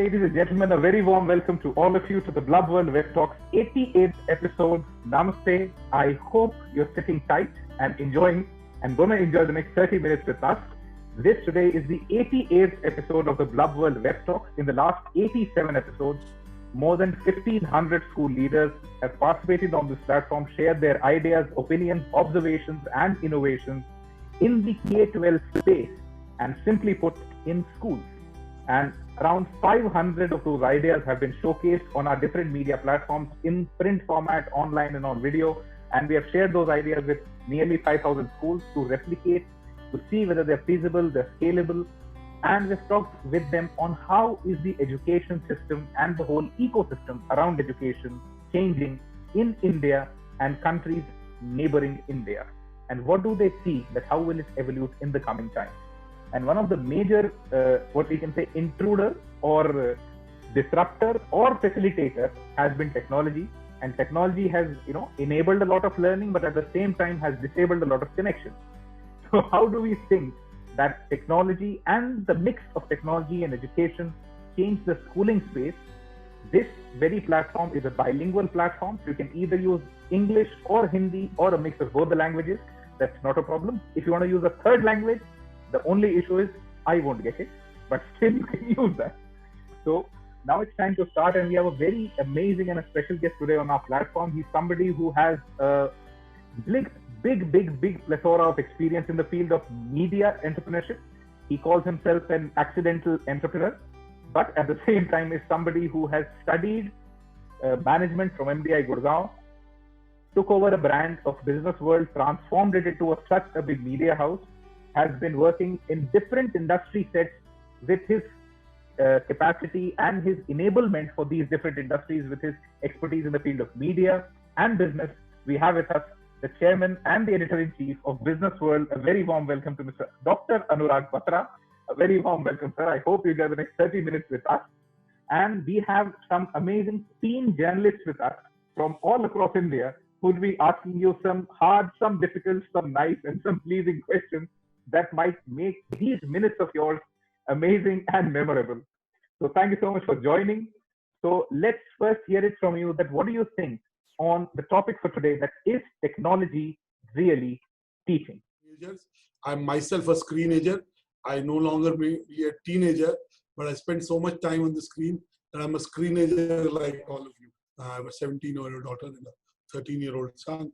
ladies and gentlemen, a very warm welcome to all of you to the Blub World Web Talks 88th episode. Namaste. I hope you're sitting tight and enjoying and gonna enjoy the next 30 minutes with us. This today is the 88th episode of the Blub World Web Talks. In the last 87 episodes, more than 1,500 school leaders have participated on this platform, shared their ideas, opinions, observations, and innovations in the K-12 space, and simply put, in schools. And around 500 of those ideas have been showcased on our different media platforms in print format, online, and on video. And we have shared those ideas with nearly 5,000 schools to replicate, to see whether they're feasible, they're scalable. And we've talked with them on how is the education system and the whole ecosystem around education changing in India and countries neighboring India. And what do they see that how will it evolve in the coming times? And one of the major, what we can say, intruder or disruptor or facilitator has been technology. And technology has, enabled a lot of learning, but at the same time has disabled a lot of connections. So how do we think that technology and the mix of technology and education change the schooling space? This very platform is a bilingual platform. So you can either use English or Hindi or a mix of both the languages. That's not a problem. If you want to use a third language, the only issue is I won't get it, but still you can use that. So now it's time to start, and we have a very amazing and a special guest today on our platform. He's somebody who has a big plethora of experience in the field of media entrepreneurship. He calls himself an accidental entrepreneur, but at the same time is somebody who has studied management from MDI Gurgaon, took over a brand of Business World, transformed it into such a big media house, has been working in different industry sets with his capacity and his enablement for these different industries with his expertise in the field of media and business. We have with us the chairman and the editor-in-chief of Business World. A very warm welcome to Mr. Dr. Anurag Batra. A very warm welcome, sir. I hope you get the next 30 minutes with us. And we have some amazing teen journalists with us from all across India who will be asking you some hard, some difficult, some nice, and some pleasing questions that might make these minutes of yours amazing and memorable. So thank you so much for joining. So let's first hear it from you that what do you think on the topic for today, that is technology really teaching? I'm myself a screenager. I no longer be a teenager, but I spend so much time on the screen that I'm a screenager like all of you. I have a 17-year-old daughter and a 13-year-old son.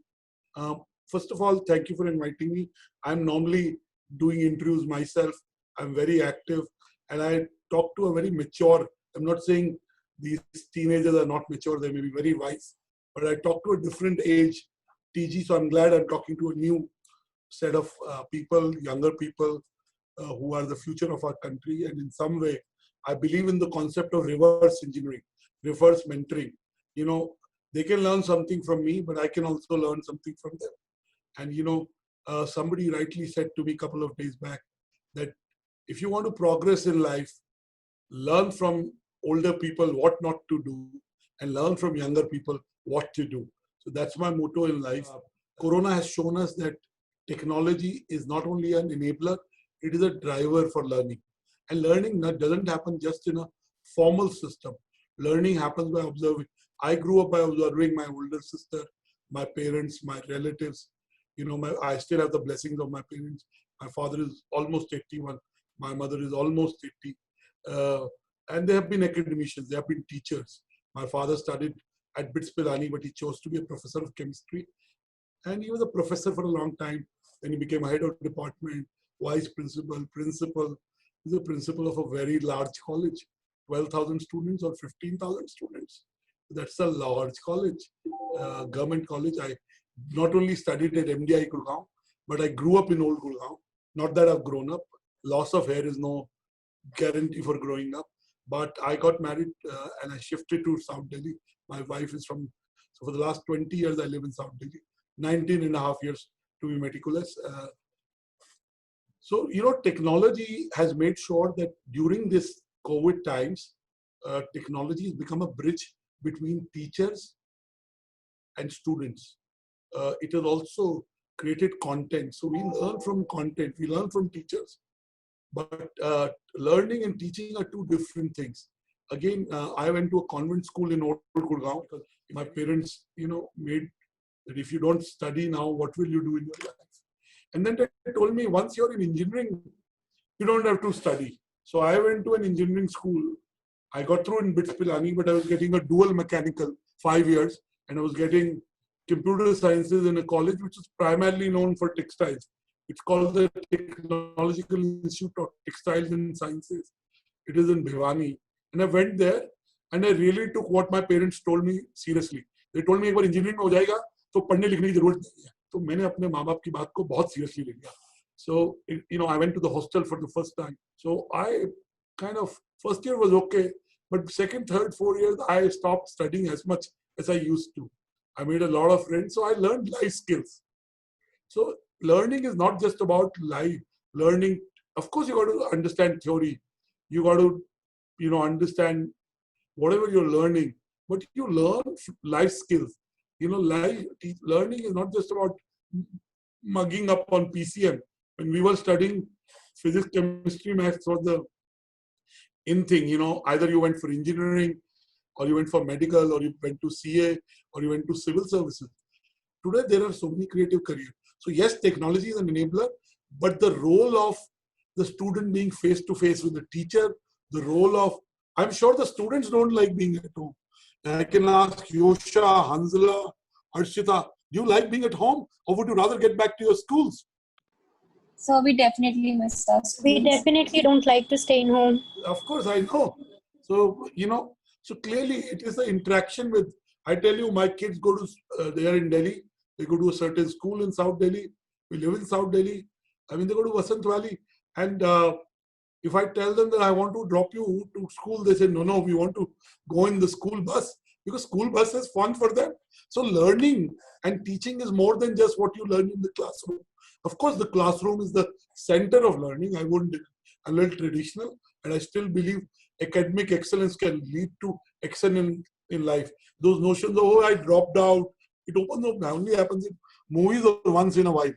First of all, thank you for inviting me. I'm normally doing interviews myself. I'm very active and I talk to a very mature, I'm not saying these teenagers are not mature, they may be very wise, but I talk to a different age TG, so I'm glad I'm talking to a new set of people, younger people who are the future of our country. And in some way, I believe in the concept of reverse engineering, reverse mentoring. They can learn something from me, but I can also learn something from them. And somebody rightly said to me a couple of days back that if you want to progress in life, learn from older people what not to do and learn from younger people what to do. So that's my motto in life. Corona has shown us that technology is not only an enabler, it is a driver for learning. And learning doesn't happen just in a formal system. Learning happens by observing. I grew up by observing my older sister, my parents, my relatives. I still have the blessings of my parents. My father is almost 81. My mother is almost 80. And they have been academicians. They have been teachers. My father studied at BITS Pilani, but he chose to be a professor of chemistry. And he was a professor for a long time. Then he became head of department, vice principal, principal. He's a principal of a very large college, 12,000 students or 15,000 students. That's a large college, government college. I not only studied at MDI Gurgaon, but I grew up in Old Gurgaon. Not that I've grown up. Loss of hair is no guarantee for growing up. But I got married and I shifted to South Delhi. My wife is so for the last 20 years, I live in South Delhi. 19 and a half years to be meticulous. So, technology has made sure that during this COVID times, technology has become a bridge between teachers and students. It has also created content. So we learn from content, we learn from teachers. But learning and teaching are two different things. again, I went to a convent school in Old Gurgaon because my parents, made that if you don't study now, what will you do in your life? And then they told me, once you're in engineering, you don't have to study. So I went to an engineering school. I got through in BITS Pilani, but I was getting a dual mechanical 5 years, and I was getting computer sciences in a college which is primarily known for textiles. It's called the Technological Institute of Textiles and Sciences. It is in Bhiwani. And I went there and I really took what my parents told me seriously. They told me, एक बार engineering हो जाएगा तो पढ़ने लिखने की जरूरत नहीं है. तो मैंने अपने माँ बाप की बात को बहुत seriously ले लिया. So, I went to the hostel for the first time. So I kind of, first year was okay, but second, third, 4 years, I stopped studying as much as I used to. I made a lot of friends, so I learned life skills. So learning is not just about life learning. Of course, you got to understand theory. You got to, understand whatever you're learning, but you learn life skills. Learning is not just about mugging up on PCM. When we were studying physics, chemistry, maths was the in thing. Either you went for engineering, or you went for medical, or you went to CA, or you went to civil services. Today, there are so many creative careers. So yes, technology is an enabler, but the role of the student being face-to-face with the teacher, the role of, I'm sure the students don't like being at home. And I can ask Yosha, Hansala, Harshita, do you like being at home, or would you rather get back to your schools? So we definitely miss us. We definitely don't like to stay in home. Of course, I know. So, so clearly it is the interaction with, I tell you, my kids go to, they are in Delhi. They go to a certain school in South Delhi. We live in South Delhi. I mean, they go to Vasant Valley. And if I tell them that I want to drop you to school, they say, no, we want to go in the school bus, because school bus is fun for them. So learning and teaching is more than just what you learn in the classroom. Of course, the classroom is the center of learning. I'm a little traditional, and I still believe academic excellence can lead to excellence in life. Those notions of, I dropped out, it opens up, only happens in movies or once in a while.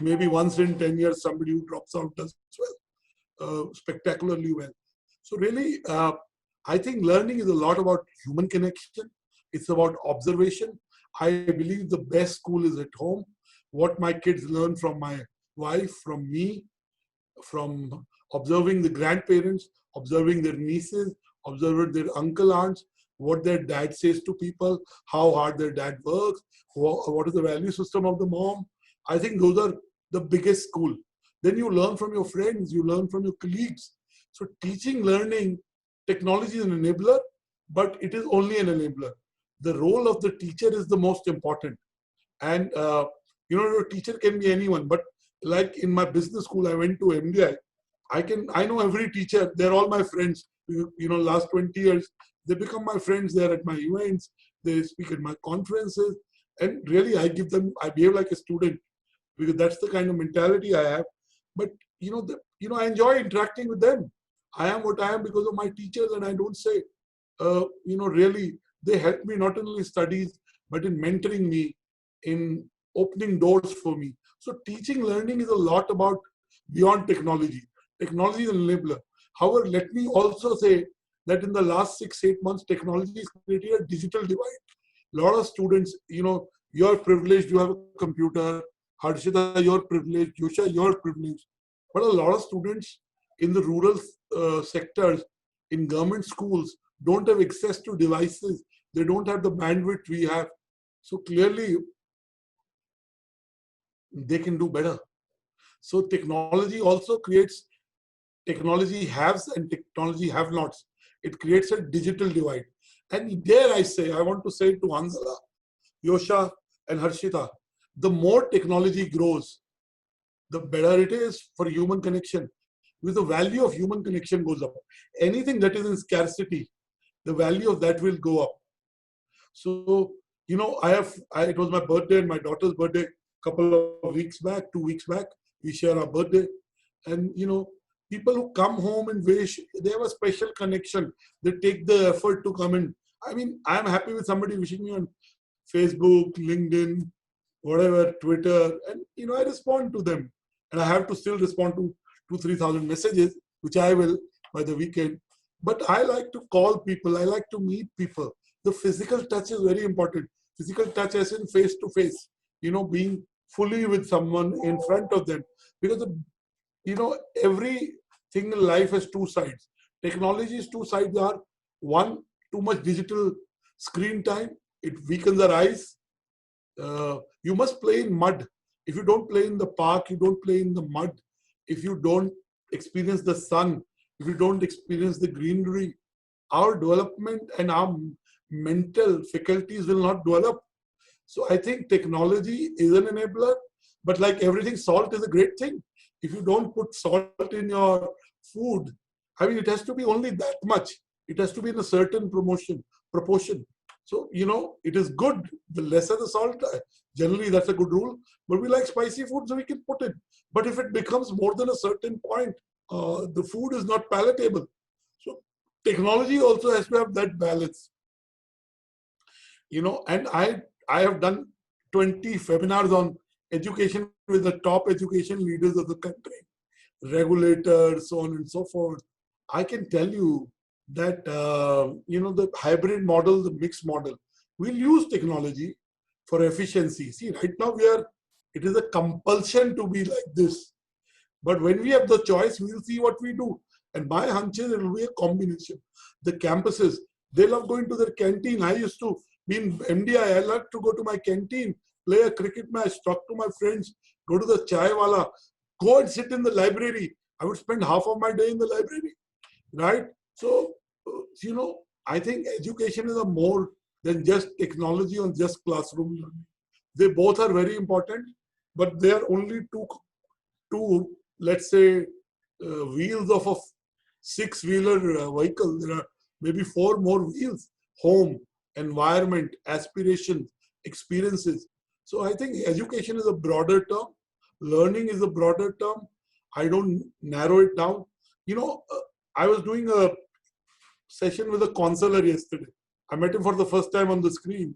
Maybe once in 10 years, somebody who drops out does well, spectacularly well. So really, I think learning is a lot about human connection. It's about observation. I believe the best school is at home. What my kids learn from my wife, from me, from observing the grandparents, observing their nieces, observing their uncle, aunts, what their dad says to people, how hard their dad works, what is the value system of the mom. I think those are the biggest school. Then you learn from your friends, you learn from your colleagues. So teaching, learning, technology is an enabler, but it is only an enabler. The role of the teacher is the most important. And, your teacher can be anyone, but like in my business school, I went to MDI. I know every teacher, they're all my friends. Last 20 years, they become my friends. They're at my events, they speak at my conferences, and really I behave like a student, because that's the kind of mentality I have. But I enjoy interacting with them. I am what I am because of my teachers, and I don't say, really, they help me not only in studies, but in mentoring me, in opening doors for me. So teaching, learning is a lot about beyond technology. Technology is an enabler. However, let me also say that in the last 6-8 months, technology is creating a digital divide. A lot of students, you're privileged, you have a computer. Harshita, you're privileged. Yosha, you're privileged. But a lot of students in the rural sectors, in government schools, don't have access to devices. They don't have the bandwidth we have. So clearly, they can do better. So technology also creates technology haves and technology have-nots. It creates a digital divide. And dare I say, I want to say to Hansala, Yosha, and Harshita, the more technology grows, the better it is for human connection. Because the value of human connection goes up. Anything that is in scarcity, the value of that will go up. So, it was my birthday and my daughter's birthday a couple of weeks back, 2 weeks back. We share our birthday. And, people who come home and wish, they have a special connection. They take the effort to come in. I mean, I'm happy with somebody wishing me on Facebook, LinkedIn, whatever, Twitter, and, I respond to them. And I have to still respond to 2,000-3,000 messages, which I will by the weekend. But I like to call people. I like to meet people. The physical touch is very important. Physical touch as in face to face. Being fully with someone in front of them. Because everything in life has two sides. Technology's two sides are: one, too much digital screen time. It weakens our eyes. You must play in mud. If you don't play in the park, you don't play in the mud. If you don't experience the sun, if you don't experience the greenery, our development and our mental faculties will not develop. So I think technology is an enabler, but like everything, salt is a great thing. If you don't put salt in your food, I mean, it has to be only that much. It has to be in a certain proportion. So, it is good. The lesser the salt, generally that's a good rule. But we like spicy food, so we can put it. But if it becomes more than a certain point, the food is not palatable. So technology also has to have that balance. And I have done 20 webinars on education with the top education leaders of the country, regulators, so on and so forth. I can tell you that, the hybrid model, the mixed model, we'll use technology for efficiency. See, right now it is a compulsion to be like this. But when we have the choice, we'll see what we do. And my hunch is it will be a combination. The campuses, they love going to their canteen. I used to be in MDI. I loved to go to my canteen, play a cricket match, talk to my friends, go to the chai wala, go and sit in the library. I would spend half of my day in the library, right? So, I think education is a more than just technology or just classroom learning. They both are very important, but they are only two, let's say, wheels of a six-wheeler vehicle. There are maybe four more wheels: home, environment, aspirations, experiences. So I think education is a broader term. Learning is a broader term. I don't narrow it down. I was doing a session with a counselor yesterday. I met him for the first time on the screen.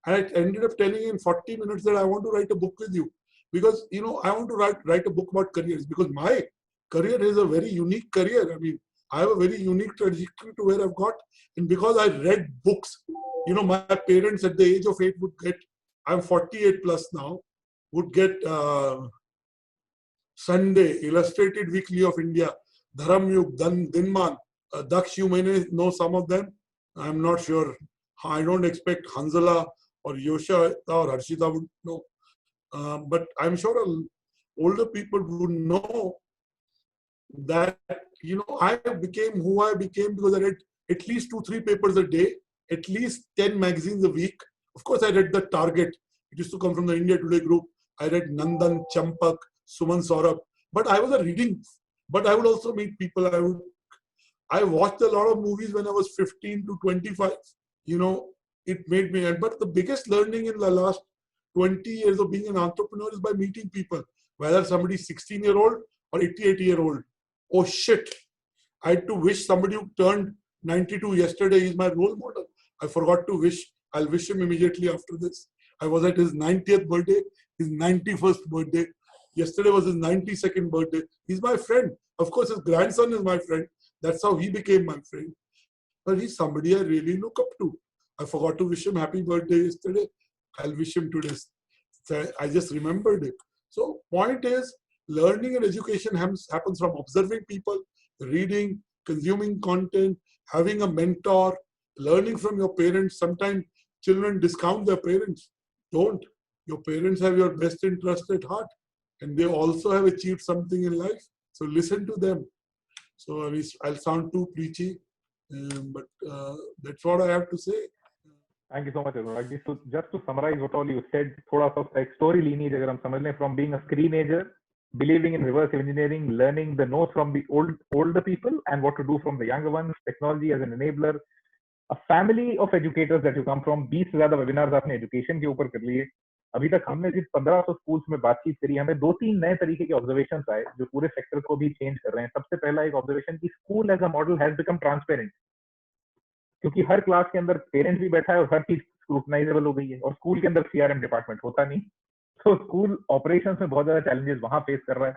And I ended up telling him in 40 minutes that I want to write a book with you. Because, I want to write a book about careers. Because my career is a very unique career. I mean, I have a very unique trajectory to where I've got. And because I read books, my parents at the age of 8 would get, I'm 48 plus now, would get Sunday, Illustrated Weekly of India, Dharamyug, Dinman, Daksh, you may know some of them. I'm not sure. I don't expect Hanzala or Yosha or Harshita would know. But I'm sure older people would know that, I became who I became because I read at least 2-3 papers a day, at least 10 magazines a week. Of course, I read The Target. It used to come from the India Today group. I read Nandan, Champak, Suman Saurabh. But I was a reading. But I would also meet people. I watched a lot of movies when I was 15 to 25. It made me. But the biggest learning in the last 20 years of being an entrepreneur is by meeting people. Whether somebody's 16-year-old or 88-year-old. Oh shit. I had to wish somebody who turned 92 yesterday is my role model. I forgot to wish. I'll wish him immediately after this. I was at his 90th birthday, his 91st birthday. Yesterday was his 92nd birthday. He's my friend. Of course, his grandson is my friend. That's how he became my friend. But he's somebody I really look up to. I forgot to wish him happy birthday yesterday. I'll wish him today. I just remembered it. So point is, learning and education happens from observing people, reading, consuming content, having a mentor, learning from your parents. Sometimes children discount their parents. Don't. Your parents have your best interest at heart. And they also have achieved something in life. So listen to them. So I'll sound too preachy, but that's what I have to say. Thank you so much, Anurag. So just to summarize what all you said, thoda sa ek story lineage agar hum samajh lein, from being a screenager, believing in reverse engineering, learning the no's from the older people and what to do from the younger ones, technology as an enabler, a family of educators that you come from, 20 से ज्यादा webinars आपने education के ऊपर कर लिए. अभी तक हमने जिस 1500 स्कूल्स में बातचीत करी, हमें 2-3 नए तरीके के ऑब्जर्वेशंस आए जो पूरे सेक्टर को भी चेंज कर रहे हैं. सबसे पहला एक ऑब्जर्वेशन कि school as a model has become transparent, क्योंकि हर क्लास के अंदर पेरेंट्स भी बैठा है और हर चीज स्क्रूटनाइजेबल हो गई है, और स्कूल के अंदर सीआरएम डिपार्टमेंट होता नहीं, तो स्कूल ऑपरेशंस में बहुत ज्यादा चैलेंजेस वहां फेस कर रहा है.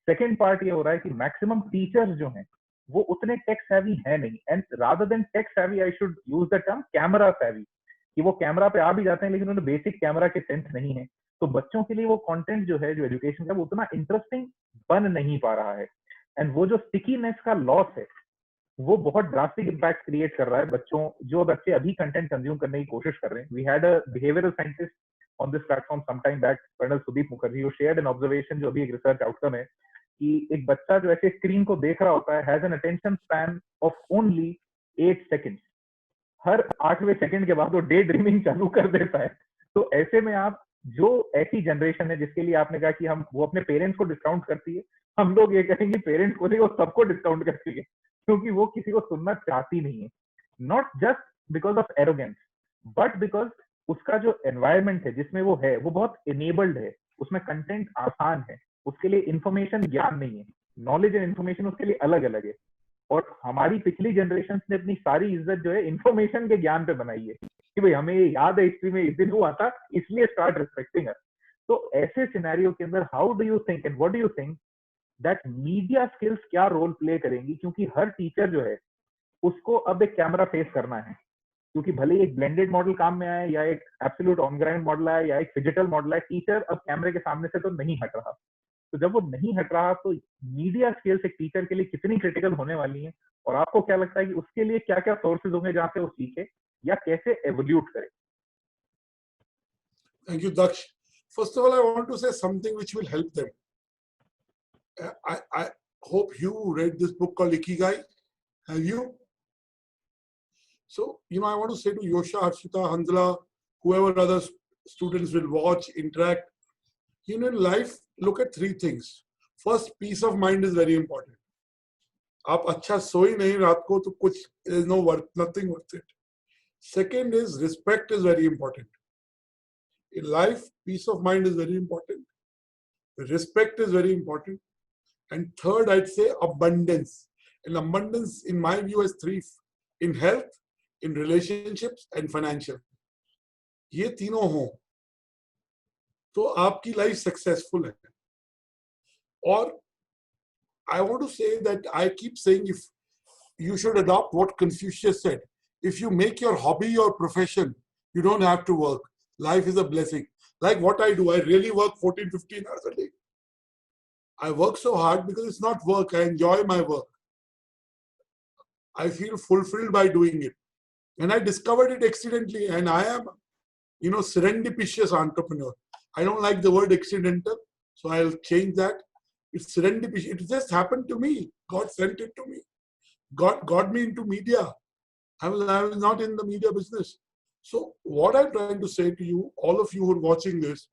सेकेंड पार्ट ये हो रहा है कि मैक्सिमम टीचर्स जो हैं वो उतने टेक savvy है नहीं, and rather than tech savvy I should use the term camera savvy, कि वो कैमरा पे आ भी जाते हैं लेकिन उन्हें बेसिक कैमरा के सेंस नहीं है, तो बच्चों के लिए वो कंटेंट जो है, जो एजुकेशन का, वो उतना इंटरेस्टिंग बन नहीं पा रहा है, एंड वो जो स्टिकीनेस का लॉस है वो बहुत ड्रास्टिक इम्पैक्ट क्रिएट कर रहा है बच्चों, जो बच्चे अभी कंटेंट कंज्यूम करने की कोशिश कर रहे हैं. We had a behavioural scientist on this platform some time back, colonel Sudeep Mukherjee, वो शेयर्ड एन ऑब्जर्वेशन, जो अभी एक रिसर्च आउटकम है, कि एक बच्चा जो ऐसे स्क्रीन को देख रहा होता है has an attention span of only 8 seconds. हर 8वें सेकंड के बाद वो डे ड्रीमिंग चालू कर देता है. तो ऐसे में आप, जो ऐसी जनरेशन है जिसके लिए आपने कहा कि हम, वो अपने पेरेंट्स को डिस्काउंट करती है, हम लोग ये कहेंगे पेरेंट्स को नहीं, वो सबको डिस्काउंट करती है, क्योंकि वो किसी को सुनना चाहती नहीं है. Not just because of arrogance, but because उसका जो एनवायरमेंट है जिसमें वो है, वो बहुत एनेबल्ड है, उसमें कंटेंट आसान है, उसके लिए इंफॉर्मेशन ज्ञान नहीं है, नॉलेज एंड इन्फॉर्मेशन उसके लिए अलग अलग है. और हमारी पिछली जनरेशन ने अपनी सारी इज्जत जो है इंफॉर्मेशन के ज्ञान पे बनाई है, कि भाई हमें ये याद है हिस्ट्री में इस दिन हुआ था, इसलिए स्टार्ट रिस्पेक्टिंग अस. तो ऐसे सिनेरियो के अंदर how do you think and what do you think that media skills क्या रोल प्ले करेंगी, क्योंकि हर टीचर जो है उसको अब एक कैमरा फेस करना है, क्योंकि भले ही एक ब्लेंडेड मॉडल काम में आए या एक एब्सोल्यूट ऑन ग्राउंड मॉडल आए या एक डिजिटल मॉडल आए, टीचर अब कैमरे के सामने से तो नहीं हट रहा. तो जब वो नहीं हट रहा, तो मीडिया स्किल्स एक टीचर के लिए कितनी क्रिटिकल होने वाली हैं, और आपको क्या लगता है कि उसके लिए क्या क्या सोर्सेज होंगे जहां से वो सीखे या कैसे एवोल्यूट करे? Thank you, Daksh. First of all, I want to say something which will help them. I hope you read this book called Ikigai. Have you? So, I want to say to Yosha, Harshita, Hanzala, whoever other students will watch, interact, in life, look at 3 things. First, peace of mind is very important. आप अच्छा सोई नहीं रात को तो कुछ, there is no worth, nothing worth it. Second is respect is very important. In life, peace of mind is very important. Respect is very important. And third, I'd say abundance. And abundance, in my view, is 3: in health, in relationships, and financial. ये तीनों हो तो आपकी life successful है. और I want to say that I keep saying, if you should adopt what Confucius said, if you make your hobby your profession, you don't have to work. Life is a blessing. Like what I do, I really work 14, 15 hours a day. I work so hard because it's not work. I enjoy my work. I feel fulfilled by doing it. And I discovered it accidentally. And I am, serendipitous entrepreneur. I don't like the word accidental, so I'll change that. It's serendipitous. It just happened to me. God sent it to me. God got me into media. I was not in the media business. So what I'm trying to say to you, all of you who are watching this,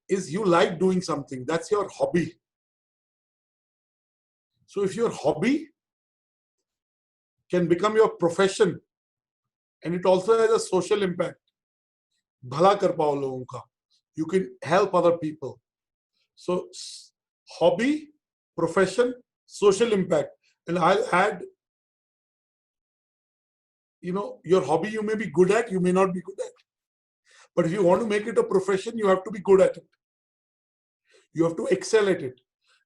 is you like doing something. That's your hobby. So if your hobby can become your profession, and it also has a social impact, bhala kar pao logon ka, you can help other people. So hobby, profession, social impact. And I'll add, your hobby you may be good at, you may not be good at. But if you want to make it a profession, you have to be good at it. You have to excel at it.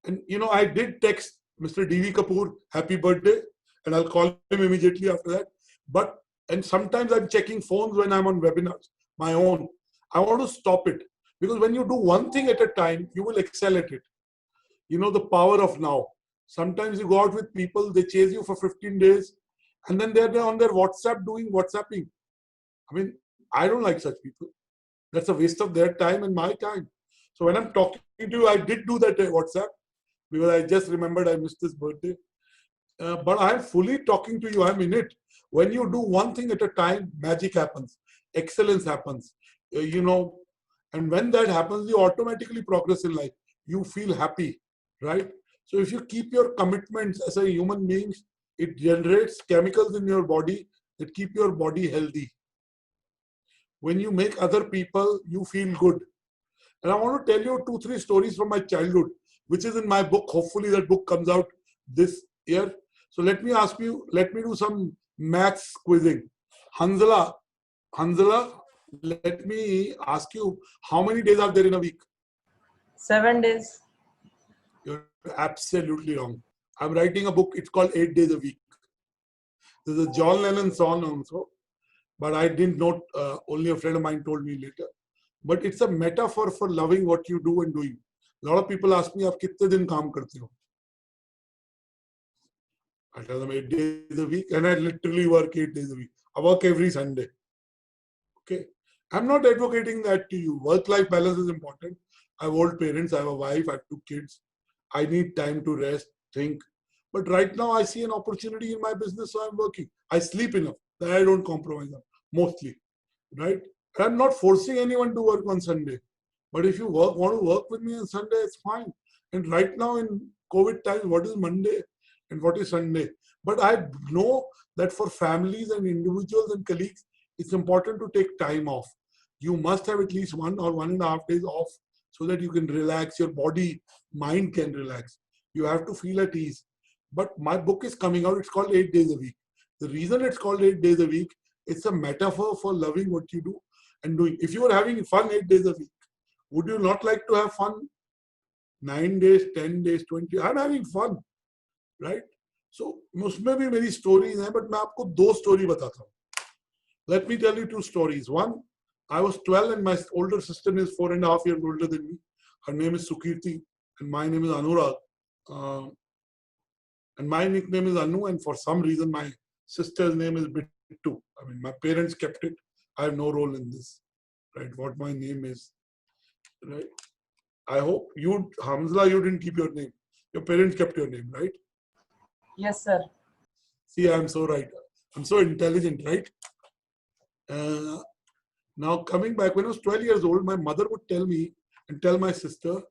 And, I did text Mr. D.V. Kapoor, happy birthday, and I'll call him immediately after that. And sometimes I'm checking phones when I'm on webinars, my own. I want to stop it. Because when you do one thing at a time, you will excel at it. The power of now. Sometimes you go out with people, they chase you for 15 days, and then they're on their WhatsApp doing WhatsApping. I mean, I don't like such people. That's a waste of their time and my time. So when I'm talking to you, I did do that WhatsApp because I just remembered I missed this birthday. But I'm fully talking to you. I'm in it. When you do one thing at a time, magic happens. Excellence happens. And when that happens, you automatically progress in life. You feel happy, right? So if you keep your commitments as a human being, it generates chemicals in your body that keep your body healthy. When you make other people, you feel good. And I want to tell you 2-3 stories from my childhood, which is in my book. Hopefully that book comes out this year. So let me do some maths quizzing. Hanzala, let me ask you, how many days are there in a week? 7 days. You're absolutely wrong. I'm writing a book. It's called 8 Days a Week. There's a John Lennon song also, but I didn't know. Only a friend of mine told me later. But it's a metaphor for loving what you do and doing. A lot of people ask me, "आप कितने दिन काम करते हो?" I tell them 8 days a week, and I literally work 8 days a week. I work every Sunday. Okay, I'm not advocating that to you. Work-life balance is important. I have old parents. I have a wife. I have 2 kids. I need time to rest, think. But right now, I see an opportunity in my business, so I'm working. I sleep enough that I don't compromise on, mostly, right? I'm not forcing anyone to work on Sunday. But if you want to work with me on Sunday, it's fine. And right now in COVID times, what is Monday and what is Sunday? But I know that for families and individuals and colleagues, it's important to take time off. You must have at least 1 or 1.5 days off so that you can relax, your body, mind can relax. You have to feel at ease. But my book is coming out, it's called 8 Days a Week. The reason it's called 8 Days a Week, it's a metaphor for loving what you do and doing. If you are having fun 8 days a week, would you not like to have fun 9 days, 10 days, 20? I'm having fun, right? So, उसमें भी मेरी stories हैं, but मैं आपको 2 stories बताता हूँ. Let me tell you 2 stories. One, I was 12 and my older sister is 4.5 years older than me. Her name is Sukirti and my name is Anurag. And my nickname is Anu, and for some reason my sister's name is Bittu. I mean, my parents kept it. I have no role in this, right? What my name is, right? I hope you, Hamza, you didn't keep your name. Your parents kept your name, right? Yes, sir. See, I'm so right. I'm so intelligent, right? Now coming back, when I was 12 years old, my mother would tell me and tell my sister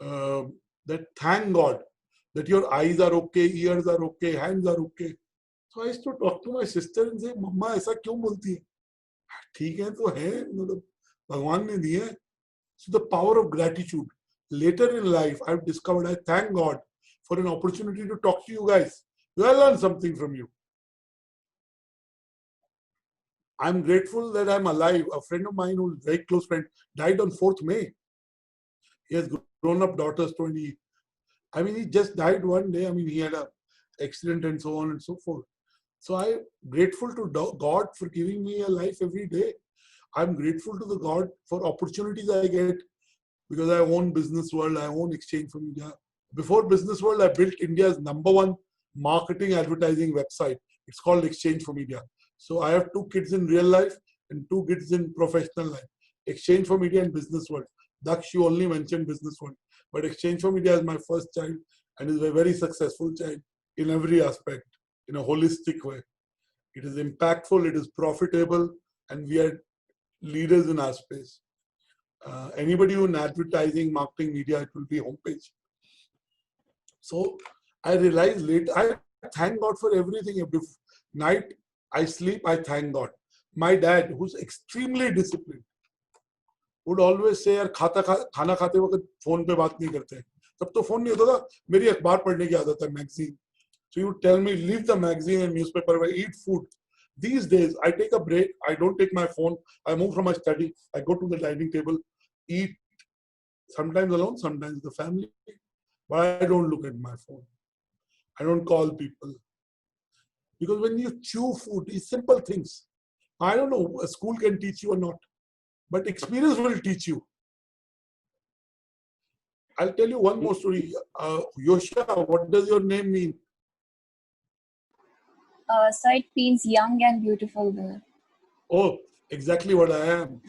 that thank God that your eyes are okay, ears are okay, hands are okay. So I used to talk to my sister and say, "Mama, ऐसा क्यों बोलती है? ठीक है तो है, मतलब भगवान ने दिए." So the power of gratitude. Later in life, I've discovered I thank God for an opportunity to talk to you guys. I learned something from you. I'm grateful that I'm alive. A friend of mine who's a very close friend died on 4th May. He has grown-up daughters, 20. I mean, he just died one day. I mean, he had an accident and so on and so forth. So I'm grateful to God for giving me a life every day. I'm grateful to the God for opportunities I get because I own Business World, I own Exchange for Media. Before Business World, I built India's #1 marketing advertising website. It's called Exchange for Media. So I have 2 kids in real life and 2 kids in professional life. Exchange for Media and Business World. Daksh, you only mentioned Business World. But Exchange for Media is my first child and is a very successful child in every aspect, in a holistic way. It is impactful, it is profitable, and we are leaders in our space. Anybody who in advertising, marketing, media, it will be homepage. So I realized later, I thank God for everything. Night I sleep, I thank God. My dad, who's extremely disciplined, would always say, यार खाना खाते वक्त phone पे बात नहीं करते. तब तो फोन नहीं होता था. मेरी अखबार पढ़ने की आदत है, magazine. So you would tell me, leave the magazine and newspaper, I eat food. These days, I take a break. I don't take my phone. I move from my study. I go to the dining table, eat, sometimes alone, sometimes with the family. But I don't look at my phone. I don't call people. Because when you chew food, it's simple things. I don't know, a school can teach you or not. But experience will teach you. I'll tell you one more story. Yosha, what does your name mean? So it means young and beautiful girl. Oh, exactly what I am.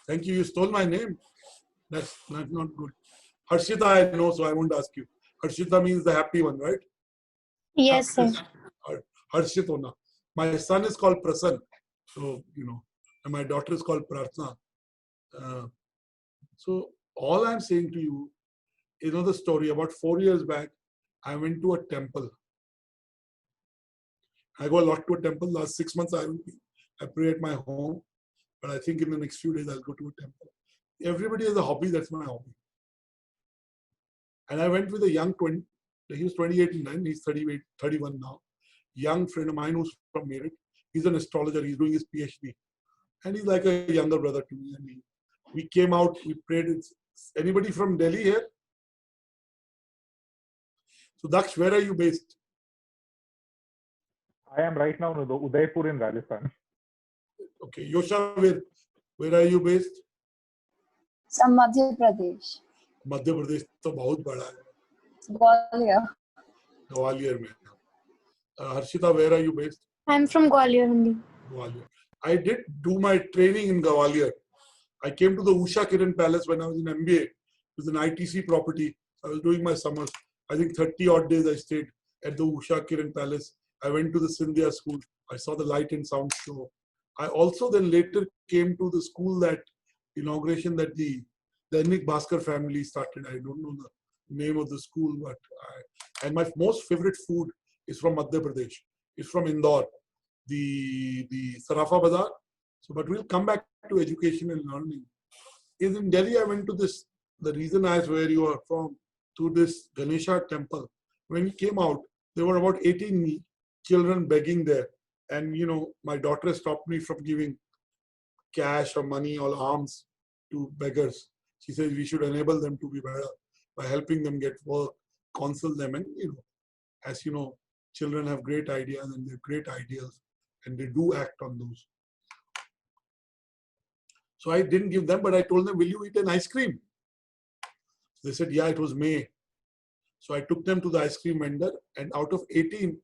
Thank you. You stole my name. That's not good. Harshita, I know, so I won't ask you. Harshita means the happy one, right? Yes, sir. Harshitona. My son is called Prasan. So, and my daughter is called Prarthana. So all I'm saying to you, the story about 4 years back, I went to a temple. I go a lot to a temple. Last 6 months I pray at my home, but I think in the next few days I'll go to a temple. Everybody has a hobby. That's my hobby. And I went with a young 20. He was 28 and 9. He's 38, 31 now. Young friend of mine who's from Meerut. He's an astrologer. He's doing his PhD. And he's like a younger brother to me. And we came out, we prayed. Anybody from Delhi here? So Daksh, where are you based? I am right now in Udaipur in Rajasthan. Okay, Yosha, where are you based? Some Madhya Pradesh. Madhya Pradesh तो बहुत बड़ा है, Gwalior. Gwalior में. Harshita, where are you based? I'm from Gwalior only. Gwalior. I did do my training in Gwalior. I came to the Usha Kiran Palace when I was in MBA. It was an ITC property. I was doing my summers. I think 30 odd days I stayed at the Usha Kiran Palace. I went to the Sindhya school. I saw the light and sound show. I also then later came to the school that inauguration that the Dainik Bhaskar family started. I don't know the name of the school, but and my most favorite food is from Madhya Pradesh. It's from Indore, the Sarafa Bazaar. So, but we'll come back to education and learning. Is in Delhi, I went to this, the reason I asked where you are from, to this Ganesha temple. When we came out, there were about 18 children begging there. And, you know, my daughter stopped me from giving cash or money or alms to beggars. She says we should enable them to be better by helping them get work, counsel them. And, you know, as you know, children have great ideas and they have great ideals and they do act on those. So I didn't give them, but I told them, will you eat an ice cream? They said, yeah, it was May. So I took them to the ice cream vendor, and out of 18,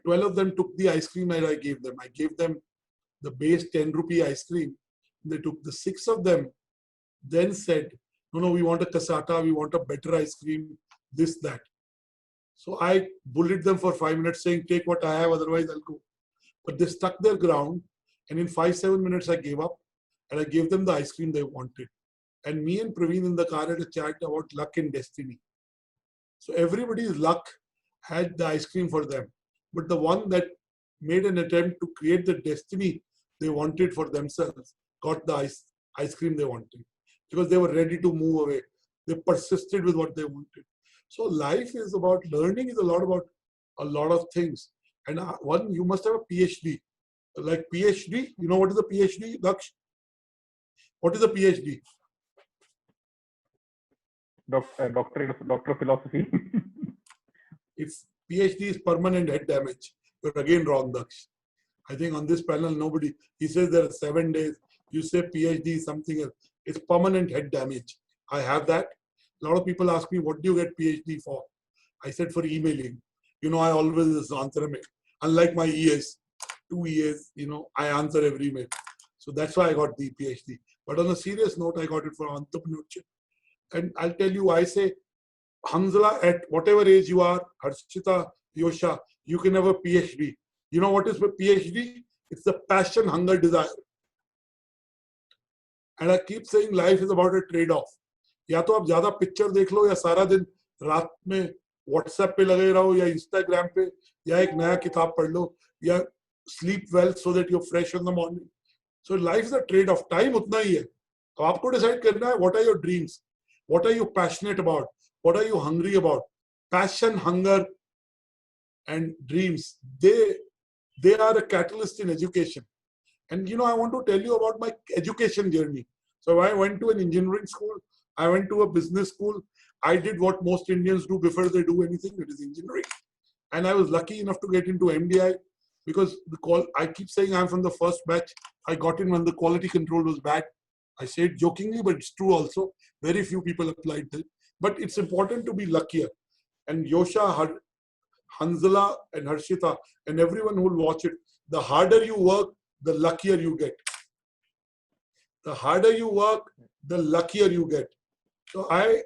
12 of them took the ice cream that I gave them. I gave them the base 10 rupee ice cream. They took the 6 of them, then said, no, we want a casata, we want a better ice cream, this, that. So I bullied them for 5 minutes saying, take what I have, otherwise I'll go. But they stuck their ground, and in 5-7 minutes I gave up, and I gave them the ice cream they wanted. And me and Praveen in the car had a chat about luck and destiny. So everybody's luck had the ice cream for them. But the one that made an attempt to create the destiny they wanted for themselves got the ice cream they wanted. Because they were ready to move away. They persisted with what they wanted. So life is about, learning is a lot about a lot of things. And one, you must have a PhD. Like PhD, you know what is a PhD, Daksh? What is a PhD? Doctor of Philosophy. It's PhD is permanent head damage. You're again wrong, Daksh. I think on this panel, nobody, he says there are 7 days. You say PhD is something else. It's permanent head damage. I have that. A lot of people ask me, what do you get PhD for? I said for emailing. You know, I always answer them. Unlike my ES, 2 years, you know, I answer every mail. So that's why I got the PhD. But on a serious note, I got it for entrepreneurship. And I'll tell you, I say, Hanzala, at whatever age you are, Harshita, Yosha, you can have a PhD. You know what is a PhD? It's the passion, hunger, desire. And I keep saying life is about a trade-off. या तो आप ज्यादा picture देख लो या सारा दिन रात में व्हाट्सएप पे लगे रहो या इंस्टाग्राम पे या एक नया किताब पढ़ लो या sleep well so that you fresh in the morning. So life is a trade off. Time उतना ही है. तो आपको डिसाइड करना है what are your dreams, what are you passionate about, what are you hungry about. Passion, hunger and dreams, they are a catalyst in education. And you know, I want to tell you about my education journey. So I went to an engineering school, I went to a business school. I did what most Indians do before they do anything, that is engineering. And I was lucky enough to get into MDI because I keep saying I'm from the first batch. I got in when the quality control was bad. I say it jokingly, but it's true also. Very few people applied it. But it's important to be luckier. And Yosha, Hanzala and Harshita and everyone who will watch it, the harder you work, the luckier you get. The harder you work, the luckier you get. So I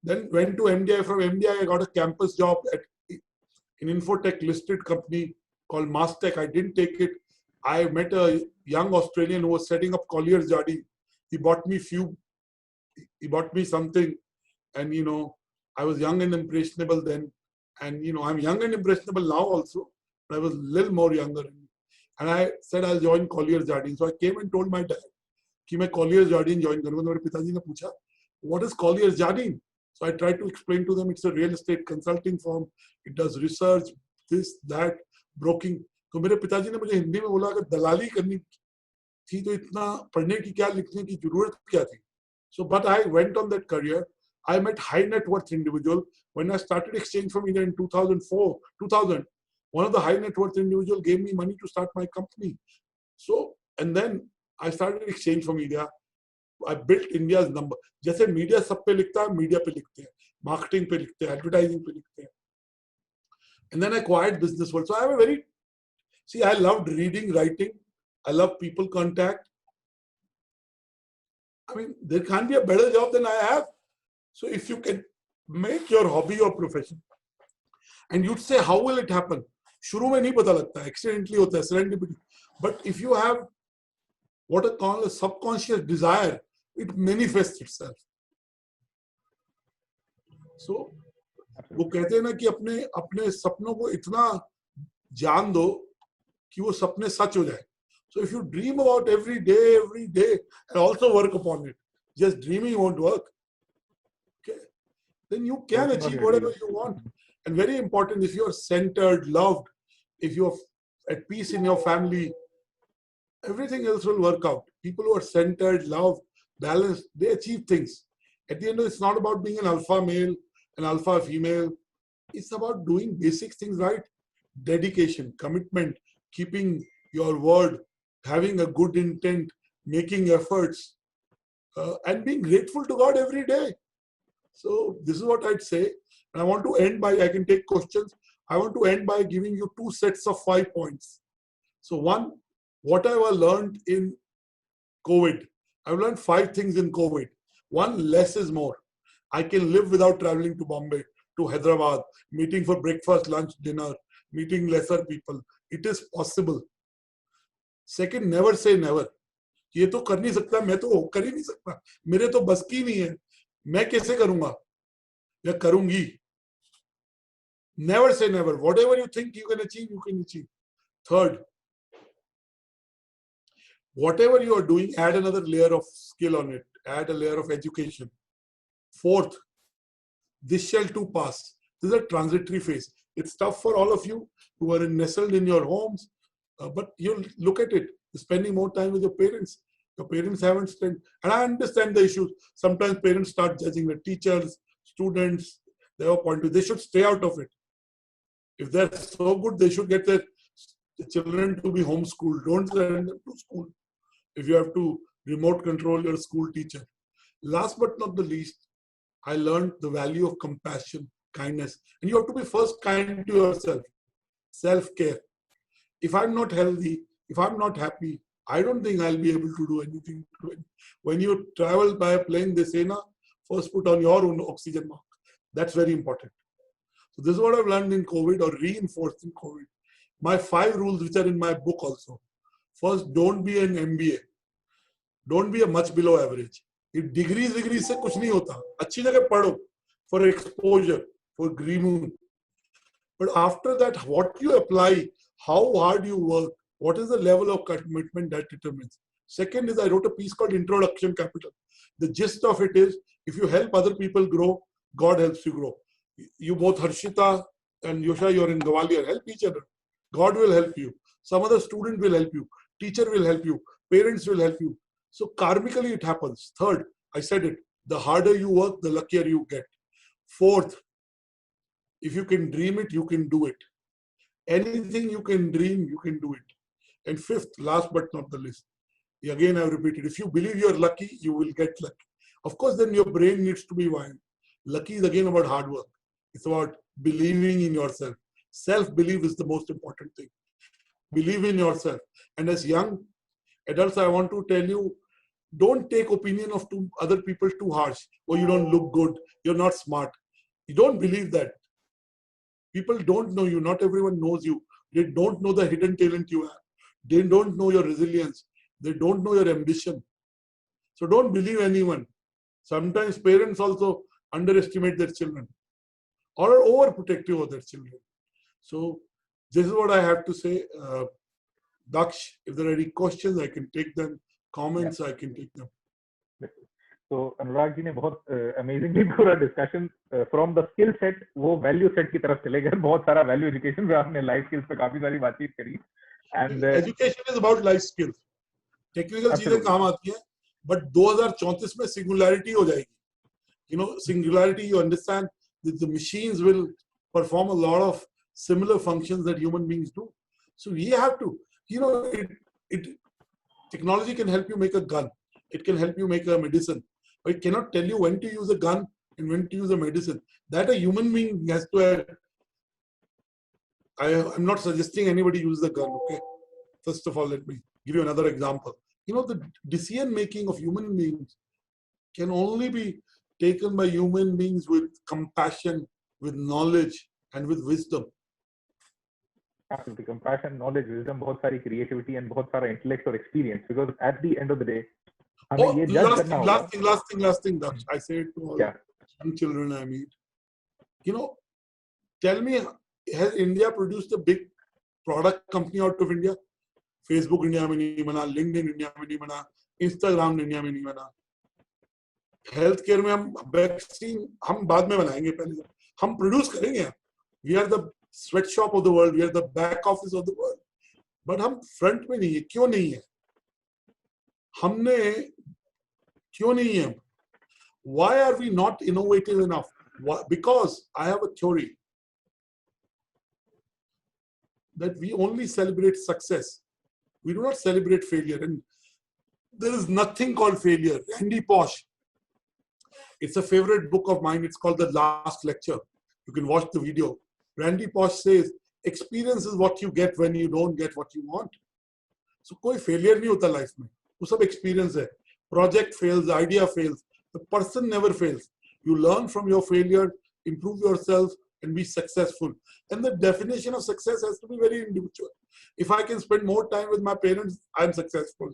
then went to MDI. From MDI, I got a campus job at an infotech listed company called Mastech. I didn't take it. I met a young Australian who was setting up Collier's Jardine. He bought me something, and you know, I was young and impressionable then. And you know, I'm young and impressionable now also, but I was a little more younger. And I said I'll join Collier's Jardine. So I came and told my dad कि मैं Collier's Jardine join करूँगा. मेरे पिताजी ने पूछा, what is Collier's Jardine? So I tried to explain to them it's a real estate consulting firm. It does research, this, that, broking. तो मेरे पिताजी ने मुझे हिंदी में बोला अगर दलाली करनी थी तो इतना पढ़ने की क्या, लिखने की जरूरत क्या थी? So but I went on that career. I met high net worth individual when I started Exchange for Media in 2000. One of the high net worth individual gave me money to start my company. So, and then I started Exchange for Media. I built India's number. जैसे media सब पे लिखता है, media पे लिखते हैं, marketing पे लिखते हैं, एडवर्टाइजिंग पे लिखते हैं. And then I acquired business world. So I have a very, see, I loved reading, writing. I love people contact. I mean, there can't be a better job than I have. So if you can make your hobby your profession, and you'd say, how will it happen? शुरू में नहीं पता लगता है, accidentally होता है, serendipity. But if you have what I call a subconscious desire, it manifests itself. So वो कहते हैं ना कि अपने अपने सपनों को इतना जान दो कि वो सपने सच हो जाए. So if you dream about every day, and also work upon it, just dreaming won't work. Okay, then you can achieve whatever you want. And very important, if you are centered, loved, if you are at peace in your family, everything else will work out. People who are centered, loved, balanced, they achieve things. At the end, it's not about being an alpha male, an alpha female. It's about doing basic things right. Dedication, commitment, keeping your word, having a good intent, making efforts, and being grateful to God every day. So this is what I'd say. And I want to end by, I can take questions. I want to end by giving you 2 sets of 5 points. So one, what I have learned in COVID. I've learned 5 things in COVID. One, less is more. I can live without traveling to Bombay, to Hyderabad, meeting for breakfast, lunch, dinner, meeting lesser people. It is possible. Second, never say never. ये तो कर नहीं सकता, मैं तो कर ही नहीं सकता, मेरे तो बस की नहीं है, मैं कैसे करूंगा या करूंगी. Never say never. Whatever you think you can achieve, you can achieve. Third, whatever you are doing, add another layer of skill on it. Add a layer of education. Fourth, this shall too pass. This is a transitory phase. It's tough for all of you who are nestled in your homes, but you look at it. You're spending more time with your parents. Your parents haven't spent, and I understand the issues. Sometimes parents start judging the teachers, students. They have a point of view. They should stay out of it. If they're so good, they should get their children to be homeschooled. Don't send them to school if you have to remote control your school teacher. Last but not the least, I learned the value of compassion, kindness. And you have to be first kind to yourself. Self-care. If I'm not healthy, if I'm not happy, I don't think I'll be able to do anything to it. When you travel by plane, they say, na, first put on your own oxygen mask. That's very important. So this is what I've learned in COVID, or reinforced in COVID. My 5 rules, which are in my book also. First, don't be an MBA. Don't be a much below average. If degrees से कुछ नहीं होता. अच्छी जगह पढ़ो for exposure, for green. But after that, what you apply, how hard you work, what is the level of commitment that determines. Second is, I wrote a piece called Introduction Capital. The gist of it is, if you help other people grow, God helps you grow. You both, Harshita and Yosha, you're in Gwalior, help each other. God will help you. Some other student will help you. Teacher will help you. Parents will help you. So karmically it happens. Third, I said it, the harder you work, the luckier you get. Fourth, if you can dream it, you can do it. Anything you can dream, you can do it. And fifth, last but not the least, again I've repeated, if you believe you're lucky, you will get lucky. Of course, then your brain needs to be wired. Lucky is again about hard work. It's about believing in yourself. Self-belief is the most important thing. Believe in yourself. And as young adults, I want to tell you, don't take opinion of other people too harsh. Oh, you don't look good. You're not smart. You don't believe that. People don't know you. Not everyone knows you. They don't know the hidden talent you have. They don't know your resilience. They don't know your ambition. So don't believe anyone. Sometimes parents also underestimate their children or are overprotective of their children. So this is what I have to say. Daksh, if there are any questions, I can take them. Comments, I can take them. So Anurag ji ने बहुत amazingly पूरा discussion from the skill set वो value set की तरफ चले गए. बहुत सारा वैल्यू एजुकेशन पे आपने लाइफ स्किल्स पे काफी सारी बातचीत करी. And education is about life skills. Technical चीजें काम आती हैं, बट 2034 में सिंगुलैरिटी हो जाएगी. singularity, you understand that the machines will perform a lot of similar functions that human beings do. So we have to, technology can help you make a gun. It can help you make a medicine. But it cannot tell you when to use a gun and when to use a medicine. That a human being has to. I'm not suggesting anybody use the gun, okay? First of all, let me give you another example. The decision making of human beings can only be taken by human beings with compassion, with knowledge, and with wisdom. Absolutely, compassion, knowledge, wisdom, बहुत सारी creativity and बहुत सारा intellect or experience. Because at the end of the day, हमें ये judge करना होगा. Last thing, Daksh. I say it to all young children I meet. Tell me, has India produced a big product company out of India? Facebook India में नहीं बना, LinkedIn India में नहीं बना, Instagram India में नहीं बना. Healthcare में हम वैक्सीन हम बाद में बनाएंगे, पहले हम प्रोड्यूस करेंगे. We are the sweatshop of the world, we are the back office of the world. But हम फ्रंट में नहीं है. क्यों नहीं है? हमने क्यों नहीं है? Why are we not innovative enough? Because I have a theory that we only celebrate success. We do not celebrate failure. And there is nothing called failure. Randy Pausch, it's a favorite book of mine. It's called The Last Lecture. You can watch the video. Randy Pausch says, experience is what you get when you don't get what you want. So कोई failure नहीं होता life में. वो सब experience है. Project fails, idea fails. The person never fails. You learn from your failure, improve yourself, and be successful. And the definition of success has to be very individual. If I can spend more time with my parents, I'm successful.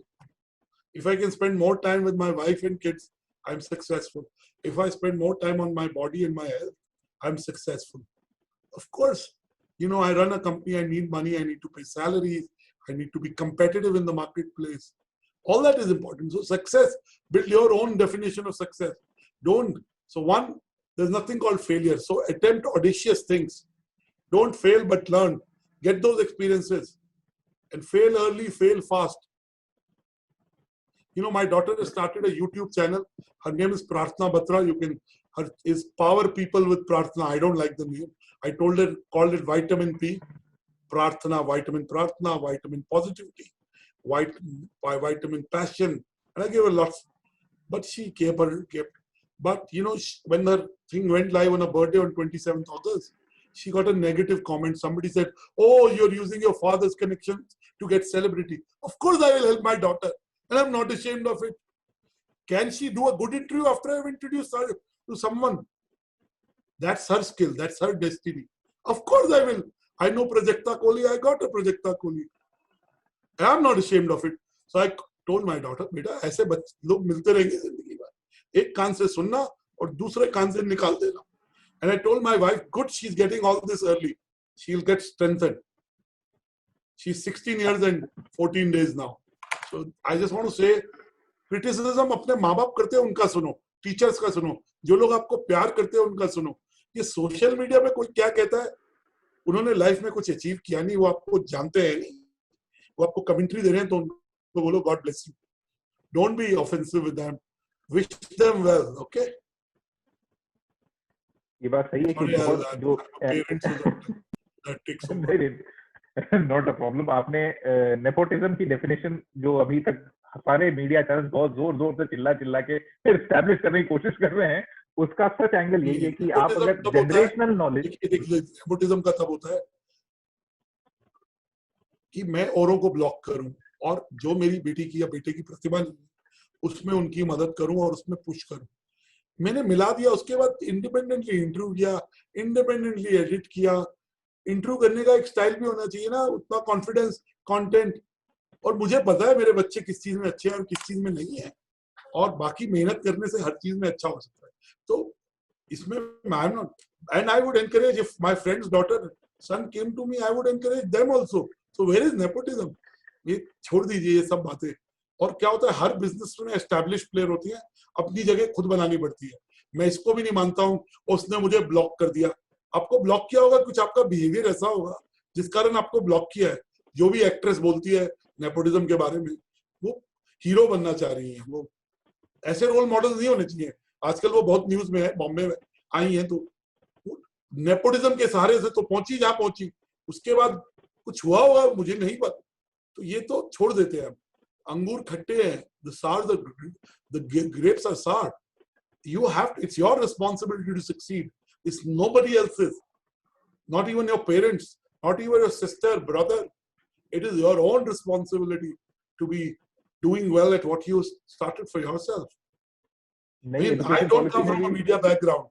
If I can spend more time with my wife and kids, I'm successful. If I spend more time on my body and my health, I'm successful. Of course, I run a company, I need money, I need to pay salaries, I need to be competitive in the marketplace. All that is important. So success, build your own definition of success. There's nothing called failure. So attempt audacious things. Don't fail, but learn. Get those experiences. And fail early, fail fast. My daughter has started a YouTube channel. Her name is Prarthana Batra. Her is Power People with Prarthana. I don't like the name. I called it Vitamin P. Prarthana, Vitamin Positivity, Vitamin Passion. And I gave her lots. But she kept. But, when her thing went live on her birthday on 27th August, she got a negative comment. Somebody said, oh, you're using your father's connections to get celebrity. Of course, I will help my daughter. And I'm not ashamed of it. Can she do a good interview after I've introduced her to someone? That's her skill. That's her destiny. Of course, I will. I know Prajakta Kohli. I got a Prajakta Kohli. I'm not ashamed of it. So I told my daughter, beta, ऐसे लोग मिलते रहेंगे जिंदगी में. एक कान से सुनना और दूसरे कान से निकाल देना. And I told my wife, good, she's getting all this early. She'll get strengthened. She's 16 years and 14 days now. So I just want to say, criticism अपने माँ बाप करते हैं उनका सुनो, टीचर्स का सुनो, जो लोग आपको प्यार करते हैं उनका सुनो. ये सोशल मीडिया में कोई क्या कहता है, उन्होंने लाइफ में कुछ अचीव किया नहीं, वो आपको जानते हैं नहीं, वो आपको कमेंट्री दे रहे हैं तो उनको बोलो God bless you. Don't be offensive with them. Wish them well, okay? ये बात सही है कि बहुत जो नॉट अ प्रॉब्लम. आपने नेपोटिज्म की डेफिनेशन जो अभी तक सारे मीडिया चैनल्स बहुत जोर से चिल्ला के एस्टैब्लिश करने की कोशिश कर रहे हैं, उसका सच एंगल यही है कि आप अगर जनरेशनल नॉलेज. नेपोटिज्म का तब होता है कि मैं औरों को ब्लॉक करूं और जो मेरी बेटी की या बेटे की प्रतिभा नहीं उसमें उनकी मदद करूं और उसमें पुश करूं. मैंने मिला दिया, उसके बाद इंडिपेंडेंटली इंटरव्यू किया, इंडिपेंडेंटली एडिट किया. इंटरव्यू करने का एक स्टाइल भी होना चाहिए ना, उतना कॉन्फिडेंस, कंटेंट. और मुझे पता है मेरे बच्चे किस चीज में अच्छे हैं और किस चीज में नहीं है, और बाकी मेहनत करने से हर चीज में अच्छा हो सकता है. तो इसमें I am not, and I would encourage, if my friend's daughter son came to me, I would encourage them also. So where is nepotism? ये छोड़ दीजिए ये सब बातें. और क्या होता है, हर बिजनेस में एस्टैब्लिश प्लेयर होती है, अपनी जगह खुद बनानी पड़ती है. मैं इसको भी नहीं मानता हूँ उसने मुझे ब्लॉक कर दिया. आपको ब्लॉक किया होगा, कुछ आपका बिहेवियर ऐसा होगा जिस कारण आपको ब्लॉक किया है. जो भी एक्ट्रेस बोलती है नेपोटिज्म के बारे में, वो हीरो बनना चाह रही है, वो ऐसे रोल मॉडल नहीं होने चाहिए. आजकल वो बहुत न्यूज में है, बॉम्बे में आई है, तो नेपोटिज्म के सहारे से तो पहुंची जहां पहुंची, उसके बाद कुछ हुआ होगा मुझे नहीं पता, तो ये तो छोड़ देते हैं। अंगूर खट्टे हैं, the grapes are sour. You have to, it's your responsibility to succeed. It's nobody else's, not even your parents, not even your sister, brother. It is your own responsibility to be doing well at what you started for yourself. I mean, I don't come from a media background.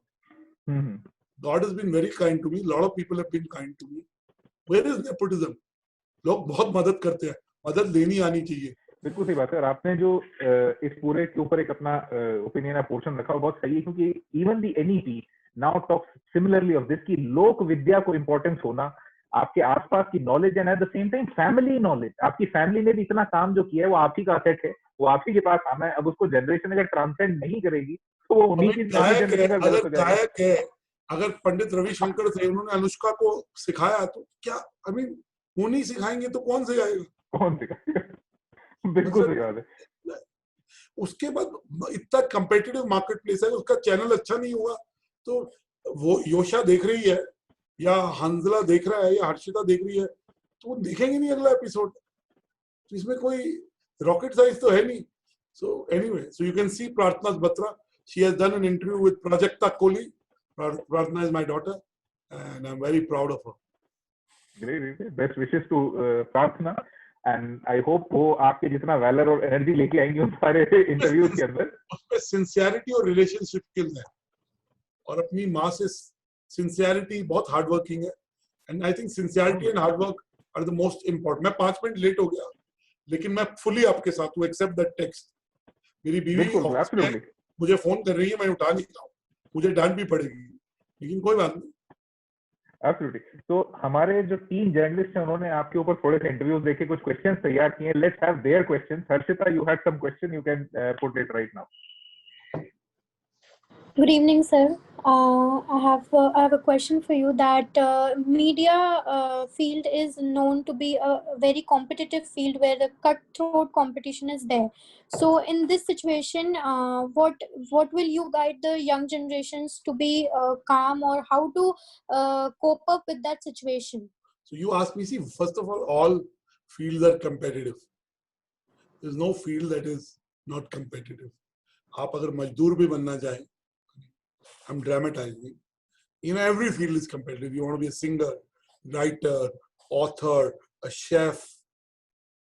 God has been very kind to me. A lot of people have been kind to me. Where is nepotism? लोग बहुत मदद करते हैं, मदद लेनी आनी चाहिए। बिल्कुल सही बात है। और आपने जो इस पूरे के ऊपर एक अपना ओपिनियन या पोर्शन रखा, वो बहुत सही है, क्योंकि even the NEP now talks similarly of this की लोक विद्या को इंपॉर्टेंस होना, आपके आसपास की knowledge and at the same time family knowledge. आपकी फैमिली ने भी इतना काम जो किया है वो आप ही का असेट है, वो आप ही के पास आना है। अब उसको जनरेशन अगर ट्रांसेंड नहीं करेगी तो वो उन्हीं की गायक है। अगर पंडित रविशंकर थे, उन्होंने अनुष्का को सिखाया, तो क्या आई मीन वो नहीं सिखाएंगे तो कौन सिखाएगा? कौन सिखाएगा? बिल्कुल सही बात है। उसके बाद इतना कंपेटिटिव मार्केट प्लेस है, उसका चैनल अच्छा नहीं हुआ तो वो योशा देख रही है या हंजला देख रहा है या हर्षिता देख रही है, तो वो देखेंगे नहीं अगला एपिसोड। तो इसमें कोई रॉकेट साइंस तो है नहीं। So anyway, so you can see Prarthana Batra, she has done an interview with Prajakta Kohli. Pratna is my daughter and I'm very proud of her. Great. Best wishes to Pratna, and I hope वो आपके जितना valour और energy लेके आएंगी उन सारे interviews के अंदर। उसमें सिंसियरिटी और रिलेशनशिप स्किल्स है, और अपनी माँ से सिंसियरिटी बहुत हार्ड वर्किंग है, and I think sincerity and hard work are the most important. मैं 5 मिनट लेट हो गया, लेकिन मैं फुली आपके साथ हूँ, एक्सेप्ट दैट टेक्स्ट. मेरी बीवी मुझे फोन कर रही है, मैं उठा नहीं रहा हूँ, मुझे डांट भी पड़ेगी, लेकिन कोई बात नहीं. एब्सोल्युटली. तो हमारे जो 3 जर्नलिस्ट हैं, उन्होंने आपके ऊपर थोड़े से इंटरव्यूज देके कुछ क्वेश्चंस तैयार किए. Let's have their questions. Harshita, you had some question, you can put it right now. Good evening, sir. I have a question for you. That media field is known to be a very competitive field where the cutthroat competition is there. So, in this situation, what will you guide the young generations to be calm, or how to cope up with that situation? So you ask me. See, first of all fields are competitive. There is no field that is not competitive. आप अगर मजदूर भी बनना चाहें, I'm dramatizing. You know, every field is competitive. You want to be a singer, writer, author, a chef.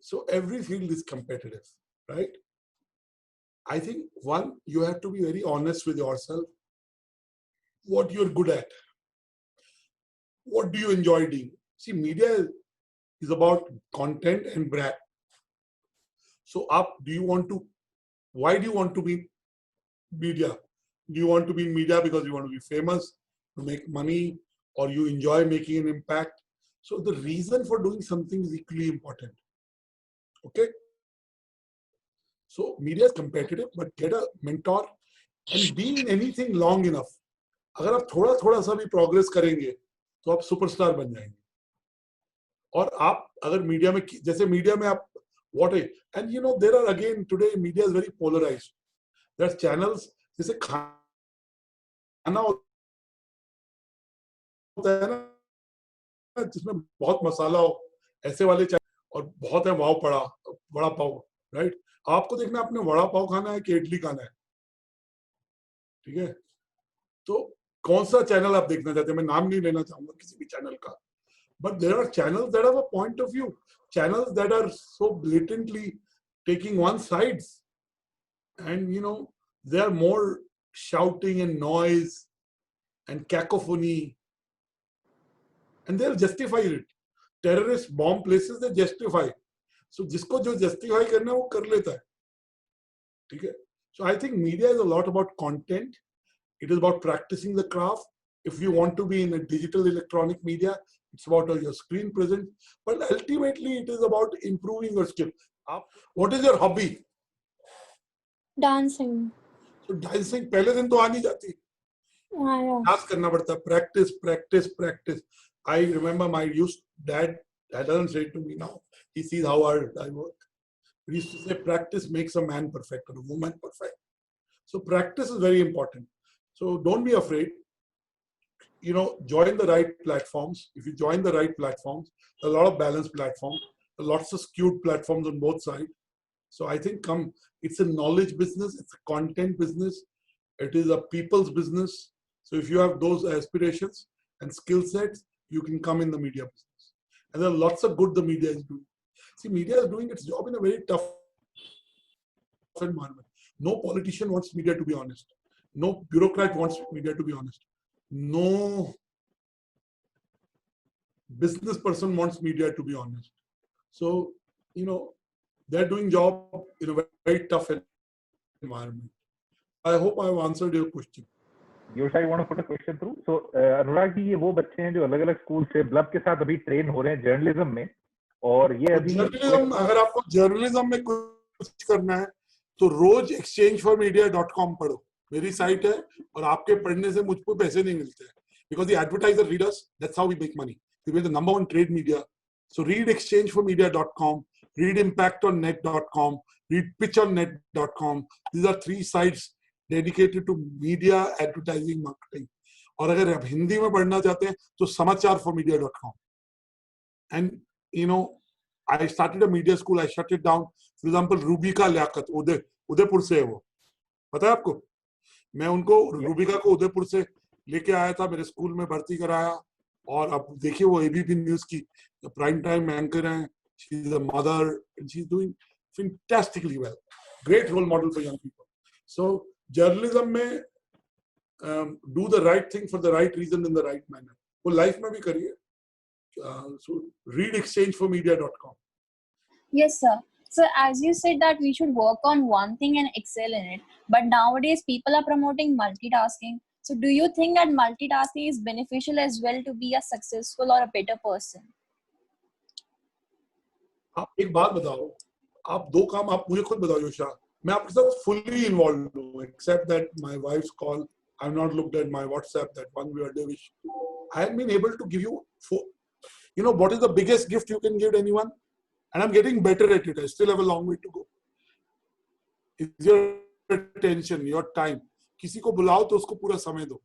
So every field is competitive, right? I think one, you have to be very honest with yourself. What you're good at. What do you enjoy doing? See, media is about content and brand. So why do you want to be media? Do you want to be in media because you want to be famous, to make money, or you enjoy making an impact? So the reason for doing something is equally important. Okay? So media is competitive, but get a mentor and be in anything long enough. अगर आप थोड़ा सा भी progress करेंगे तो आप superstar बन जाएंगे. और आप अगर मीडिया में, जैसे मीडिया में आप and you know, there are again today media is very polarized. There are channels जैसे खाना होता है ना, जिसमें बहुत मसाला हो, ऐसे वाले चैनल, और बहुत है वड़ा पाव, राइट? आपको देखना आपने वड़ा पाव खाना है कि इडली खाना है, ठीक है? तो कौन सा चैनल आप देखना चाहते हैं? मैं नाम नहीं लेना चाहूंगा किसी भी चैनल का, but there are channels that have a point of view, channels that are so blatantly taking one sides, and you know, they are more shouting and noise and cacophony, and they'll justify it. Terrorists bomb places, they justify. So जिसको जो justify करना है वो कर लेता है, ठीक है? So I think media is a lot about content. It is about practicing the craft. If you want to be in a digital electronic media, it's about your screen presence. But ultimately, it is about improving your skill. What is your hobby? Dancing. So dancing, पहले दिन तो आ नहीं जाती. Class करना पड़ता. Practice. I remember my dad doesn't say it to me now. He sees how hard I work. He used to say, practice makes a man perfect or a woman perfect. So practice is very important. So don't be afraid. Join the right platforms. If you join the right platforms, a lot of balanced platforms, lots of skewed platforms on both sides. So I think it's a knowledge business, it's a content business, it is a people's business. So if you have those aspirations and skill sets, you can come in the media business. And there are lots of good the media is doing. See, media is doing its job in a very tough environment. No politician wants media to be honest. No bureaucrat wants media to be honest. No business person wants media to be honest. So, they're doing job in a very tough environment. I hope I've answered your question. Yosha, you want to put a question through? So, Anurag ji, ये वो बच्चे हैं जो अलग-अलग school से bulb के साथ अभी ट्रेन हो रहे हैं जर्नलिज्म में, और ये अभी जर्नलिज्म, अगर आपको जर्नलिज्म में कुछ करना है तो रोज exchangeformedia.com पढ़ो. मेरी साइट है और आपके पढ़ने से मुझको पैसे नहीं मिलते हैं. Because the advertiser read us, that's how we make money. We are the number one trade media. So read exchangeformedia.com, read impactonnet.com, read pitchonnet.com. These are 3 sites dedicated to media advertising marketing. और अगर आप हिंदी में पढ़ना चाहते हैं तो samacharformedia.com. And I started a media school, I shut it down. For example, Rubika Liaquat Udaipur से है वो, पता है आपको? मैं उनको रूबिका को उदयपुर से लेके आया था, मेरे स्कूल में भर्ती कराया, और अब देखिए वो एबीपी न्यूज की प्राइम टाइम एंकर हैं. She is a mother and she is doing fantastically well. Great role model for young people. So journalism में do the right thing for the right reason in the right manner. वो life में भी करिए. So read exchangeformedia.com. Yes, sir. So as you said that we should work on one thing and excel in it, but nowadays people are promoting multitasking. So do you think that multitasking is beneficial as well to be a successful or a better person? आप एक बात बताओ, आप 2 काम आप मुझे खुद बताओ योशा. मैं आपके साथ fully involved हूँ, except that my wife's call, I've not looked at my WhatsApp, that one we are doing. I have been able to give you what is the biggest gift you can give anyone? And I'm getting better at it. I still have a long way to go. It's your attention, your time. किसी को बुलाओ तो उसको पूरा समय दो.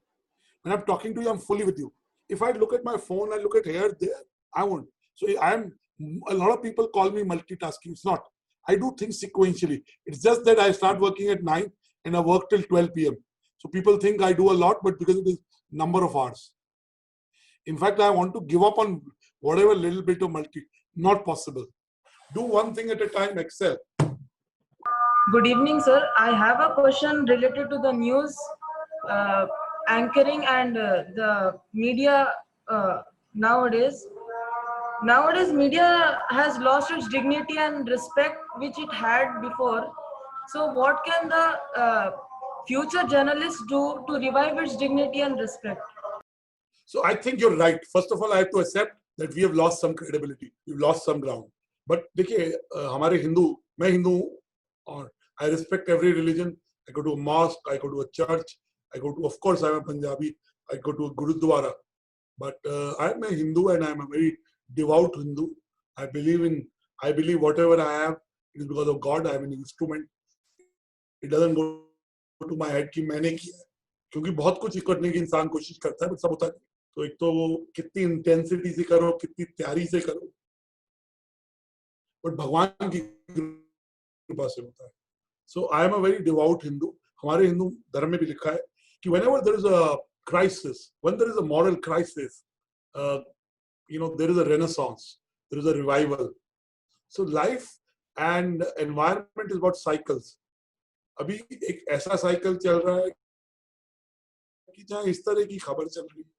When I'm talking to you, I'm fully with you. If I look at my phone, I look at here, there, I won't. So a lot of people call me multitasking. It's not. I do things sequentially. It's just that I start working at 9 and I work till 12 p.m. So people think I do a lot, but because it is number of hours. In fact, I want to give up on whatever little bit of not possible. Do one thing at a time, excel. Good evening, sir. I have a question related to the news anchoring and the media nowadays. Nowadays, media has lost its dignity and respect which it had before. So what can the future journalists do to revive its dignity and respect? So I think you're right. First of all, I have to accept that we have lost some credibility. We've lost some ground. But देखिए, हमारे मैं हिंदू हूँ, और I respect every religion. I go to a mosque, I go to a church, I go to, of course, I'm a Punjabi, I go to a Gurudwara. But I'm a Hindu and I'm a very devout Hindu. I believe whatever I have, it is because of God. I am an instrument. It doesn't go to my head कि मैंने किया है. क्योंकि बहुत कुछ करने की इंसान कोशिश करता है, but सब होता है. तो एक तो वो कितनी इंटेंसिटी से करो, कितनी तैयारी से करो, बट भगवान की कृपा से होता है. So I am a very devout Hindu. हमारे हिंदू धर्म में भी लिखा है कि whenever there is a crisis, when there is a moral crisis, there is a renaissance, there is a revival. So life and environment is about cycles. अभी एक ऐसा साइकिल चल रहा है कि जहाँ इस तरह की खबर चल रही है,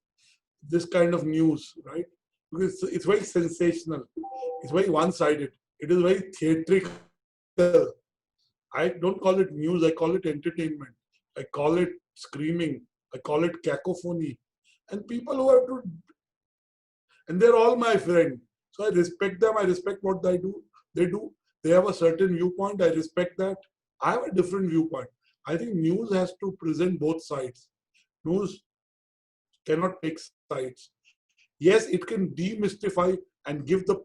this kind of news, right? Because it's very sensational, it's very one-sided, it is very theatrical. I don't call it news, I call it entertainment, I call it screaming, I call it cacophony. And people who have to, and they're all my friend, so I respect them, I respect what they do, they have a certain viewpoint, I respect that. I have a different viewpoint. I think news has to present both sides. News cannot take sides. Yes, it can demystify and give the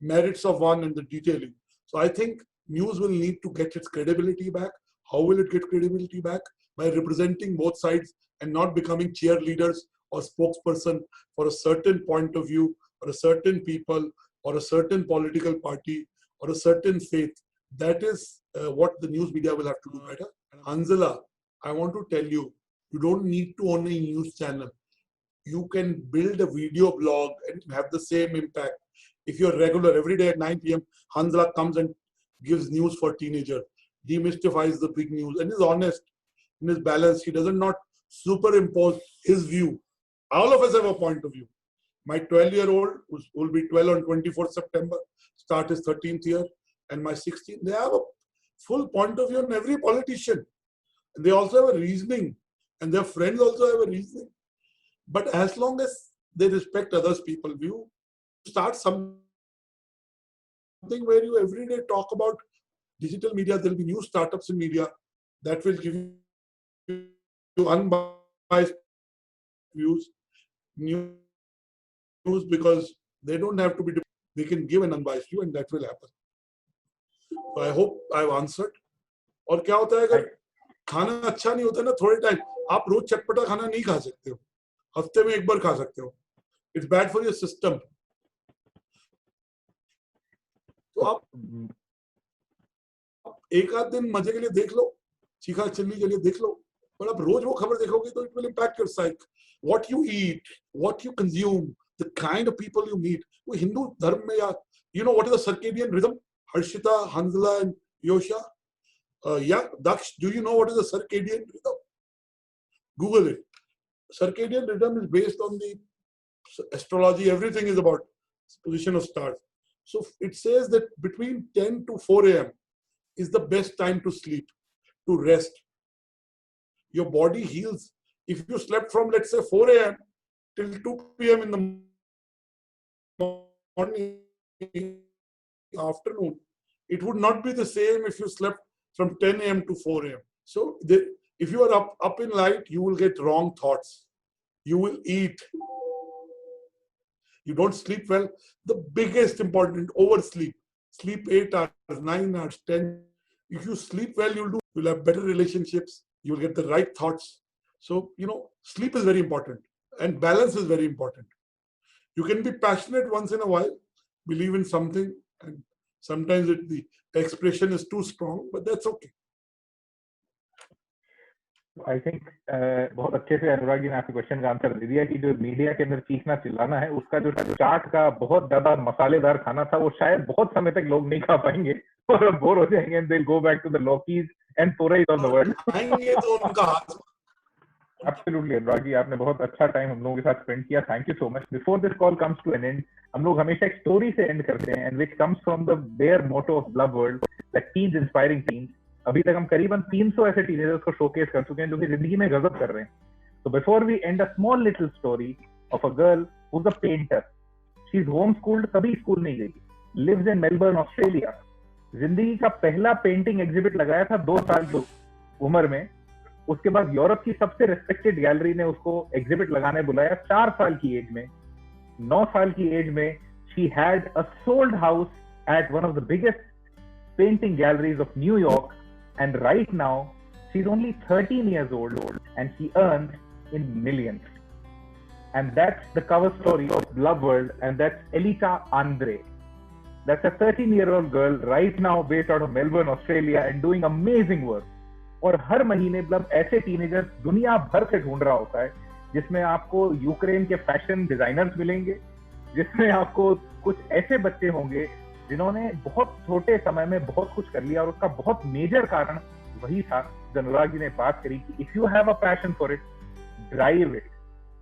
merits of one and the detailing. So I think news will need to get its credibility back. How will it get credibility back? by representing both sides and not becoming cheerleaders or spokesperson for a certain point of view or a certain people or a certain political party or a certain faith. That is what the news media will have to do better. Hanzala, I want to tell you, you don't need to own a news channel. You can build a video blog and have the same impact. If you're regular, every day at 9 p.m., Hanzala comes and gives news for teenagers, demystifies the big news, and is honest in his balance. He doesn't not superimpose his view. All of us have a point of view. My 12-year-old, who will be 12 on 24th September, start his 13th year, and my 16th, they have a full point of view on every politician. And they also have a reasoning, and their friends also have a reasoning. But as long as they respect others' people's view, start something where you every day talk about digital media. There will be new startups in media that will give you unbiased views, news, because they don't have to be, they can give an unbiased view, and that will happen. So I hope I've answered. और क्या होता है अगर खाना अच्छा नहीं होता ना थोड़े टाइम, आप रोज चटपटा खाना नहीं खा सकते हो, हफ्ते में एक बार खा सकते हो. It's bad for your system. तो आप एक आध दिन मजे के लिए देख लो, चीखा चिल्ली के लिए देख लो, पर आप रोज वो खबर देखोगे तो it will impact your psyche. What you eat, what you consume, the kind of people you meet. वो हिंदू धर्म में या you know what is the circadian rhythm? Harshita, Hanzala, and Yosha. Yeah, Daksh, do you know what is the circadian rhythm? Google it. Circadian rhythm is based on the astrology. Everything is about position of stars. So it says that between 10 to 4 a.m. is the best time to sleep, to rest. Your body heals. If you slept from, let's say, 4 a.m. till 2 p.m. in the morning, afternoon, it would not be the same if you slept from 10 a.m. to 4 a.m. So if you are up in light, you will get wrong thoughts. You will eat. You don't sleep well. The biggest important, oversleep. Sleep 8 hours, 9 hours, 10. If you sleep well, you'll have better relationships. You'll get the right thoughts. So, you know, sleep is very important and balance is very important. You can be passionate once in a while, believe in something, and sometimes the expression is too strong, but that's okay. I think बहुत अच्छे से अनुराग जी ने आपके question का answer दे दिया कि जो media के अंदर चीखना चिल्लाना है, उसका जो चाट का बहुत ज्यादा मसालेदार खाना था, वो शायद बहुत समय तक लोग नहीं खा पाएंगे और बोर हो जाएंगे, and they'll go back to the Lokis and Torais of the world. खाएंगे तो उनका हाथ. Absolutely, अनुराग जी, आपने बहुत अच्छा टाइम हम लोगों के साथ स्पेंड किया. Thank you so much. Before this call comes to an end, हम लोग हमेशा एक स्टोरी से एंड करते हैं, and which comes from the bare motto of Blub World, that teens inspiring teens. अभी तक हम करीबन 300 ऐसे टीनेजर्स को शोकेस कर चुके हैं जो कि जिंदगी में गजब कर रहे हैं. So before we end, a small little story of a girl who's a painter. She's homeschooled, कभी स्कूल नहीं गई. Lives in Melbourne, Australia. जिंदगी का पहला पेंटिंग एग्जिबिट लगाया था 2 साल की उम्र में. उसके बाद यूरोप की सबसे रिस्पेक्टेड गैलरी ने उसको एग्जिबिट लगाने बुलाया 4 साल की एज में. 9 साल की एज में she had a sold house at one of the biggest painting galleries of New York. And right now, she's only 13 years old and she earns in millions. And that's the cover story of Blub World, and that's Elita Andre. That's a 13-year-old girl right now based out of Melbourne, Australia, and doing amazing work. और हर महीने bulb ऐसे teenagers दुनिया भर से ढूंढ रहा होता है, जिसमें आपको यूक्रेन के फैशन डिजाइनर्स मिलेंगे, जिसमें आपको कुछ ऐसे बच्चे होंगे जिन्होंने बहुत छोटे समय में बहुत कुछ कर लिया, और उसका बहुत मेजर कारण वही था जो अनुराग जी ने बात करी कि if you have a passion for it, drive it,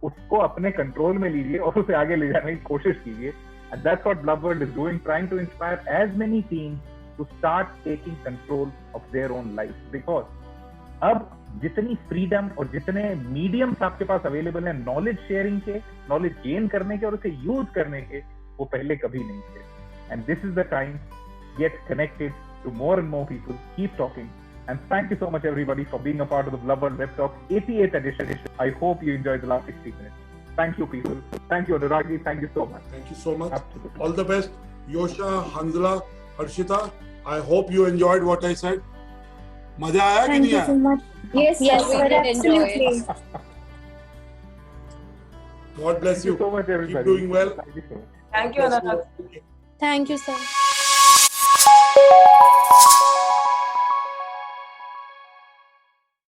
उसको अपने कंट्रोल में लीजिए और उसे आगे ले जाने की कोशिश कीजिए. And that's what Blub World is doing, trying to inspire as many teens to start taking control of their own life. Because अब जितनी फ्रीडम और जितने मीडियम्स आपके पास अवेलेबल है नॉलेज शेयरिंग के, नॉलेज गेन करने के और उसे यूज करने के, वो पहले कभी नहीं थे. And this is the time. Get connected to more and more people. Keep talking. And thank you so much, everybody, for being a part of the Blub World Web Talk 88th edition. I hope you enjoyed the last 60 minutes. Thank you, people. Thank you, Anurag. Thank you so much. Thank you so much. Absolutely. All the best, Yosha, Hanzala, Harshita. I hope you enjoyed what I said. मजा आया कि Thank नहीं you so आया? much. Yes, Yes, sir, we sir, did enjoy it. absolutely. God bless Thank you you. so much, Keep everybody. doing well. Thank you so much. Thank you, Bless Anurag. you. Thank you, sir.